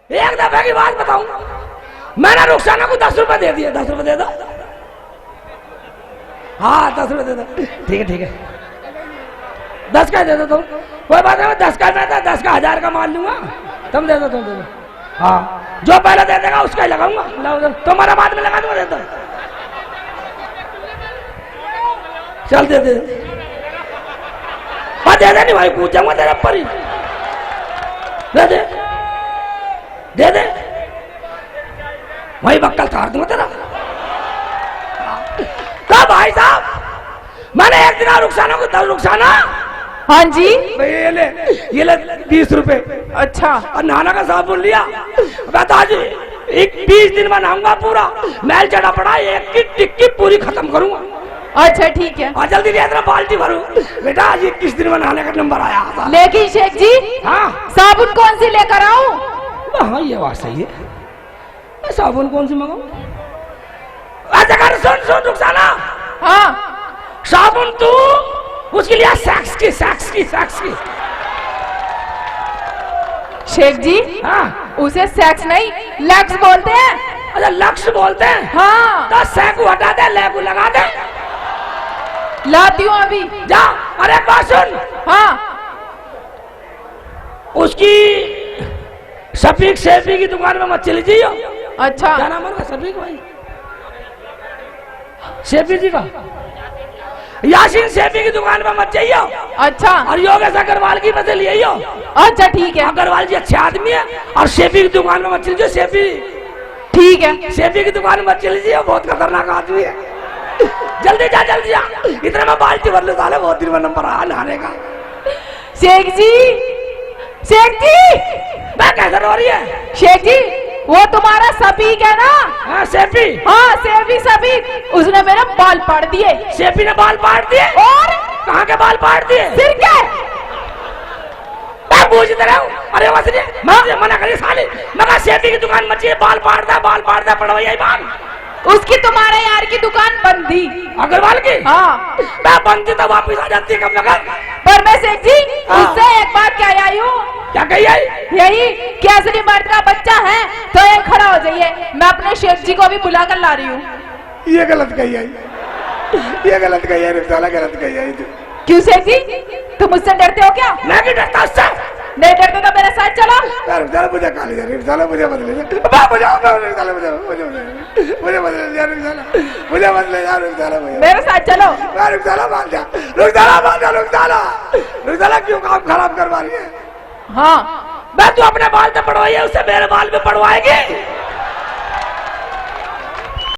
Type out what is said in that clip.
एक दफे की बात बताऊं, मैंने रुखसाना को 10 रुपए दे दिए। 10 रुपए दे दो। हाँ 10 रुपए दे दो। ठीक है 10 का दे दो तुम। कोई बात नहीं, 10 का मैं था, 10 का 1000 का मान लूंगा। तुम दे दो, तुम दे दो। हाँ जो पहले दे देगा उसका ही लगाऊंगा। तुम्हारा बाद में लगा दूंगा। दे दो। चल दे दे। हाँ दे दे नहीं भाई, पूछ जाऊंगा तेरे पर ही। दे दे दे दे, वही बक्कल काट दूंगा तेरा। तो भाई साहब मैंने एक दिन रुखसाना को 10 रुखसाना। हाँ जी ये ले 20 रुपए। अच्छा और नाना का साबुन लिया। बता जी 20 दिन में नहाऊंगा पूरा, मैल चढ़ा पड़ा, एक की टिक्की पूरी खत्म करूंगा। अच्छा ठीक है। और जल्दी इतना बाल्टी भरू बेटा, आज 21 दिन में नहाने का नंबर आया था। लेकिन शेख जी हाँ साबुन कौन सी लेकर आऊं? हाँ ये बात सही है, मैं साबुन कौन सी मंगाऊं? अच्छा कर, सुन रुखसाना। हाँ साबुन तू उसके लिए सैक्स की। शेख जी हाँ उसे सेक्स नहीं लक्स बोलते हैं। अच्छा लक्ष्य बोलते हैं। हाँ तो सैक को हटा दे, लैक को लगा दे। लाती हूँ अभी। जा। अरे बात सुन, हाँ उसकी शफीक शेफी की दुकान में मत चली जाइयो। अच्छा क्या नाम है उसका? शफीक भाई, शेफी जी का, यासीन शेफी की दुकान में मत जाइयो। अच्छा और योगेश अग्रवाल की मत ले आइयो। अच्छा ठीक है। अग्रवाल जी अच्छे आदमी है। और शेफी की दुकान में मत चली जाइयो। शेफी ठीक है। शेफी की दुकान में मत चली जाइयो, बहुत खतरनाक आदमी है। जल्दी जा इतने में बाल्टी भर ले साले, बहुत दिन में नंबर आया नहाने का। शेख जी मैं कैसे रो रही है? शेख जी वो तुम्हारा सफीक है ना? हाँ शेफी। हाँ सेफी सफीक, उसने मेरे बाल फाड़ दिए। शेफी ने बाल फाड़ दिए? और कहाँ के बाल फाड़ दिए? सिर के। मैं पूछते रहा हूँ। अरे मैं मना करिए साले। मैं कहा शेफी की दुकान मत जाइए, बाल फाड़ता पड़वाई बाल। उसकी तुम्हारे यार की दुकान बंद थी। अग्रवाल की? हाँ मैं बंद थी तो वापिस आ जाती कब लगा। पर मैं शेख जी हाँ। उससे एक बात क्या आई हूँ। क्या कही आई? यही कि असली मर्द का बच्चा है तो एक खड़ा हो जाइए। मैं अपने शेख जी को भी बुला कर ला रही हूँ। ये गलत कही आई, ये गलत कही आई रिफ्ताला, गलत कही आई। क्यों शेख जी तुम मुझसे डरते हो क्या? मैं क्यों डरता उससे? नहीं डरते तो मेरे साथ चलो। रिफ्ताला मुझे काली जा, रिफ्ताला मुझे बदले जा, मुझे बदले जा रिफ्ताला मुझे। मेरे साथ चलो। रिफ्ताला मान जा, रिफ्ताला क्यों काम खराब करवा रही है? हाँ मैं तू अपने बाल पे पड़वाई है, उससे मेरे बाल पे पड़वाएगी।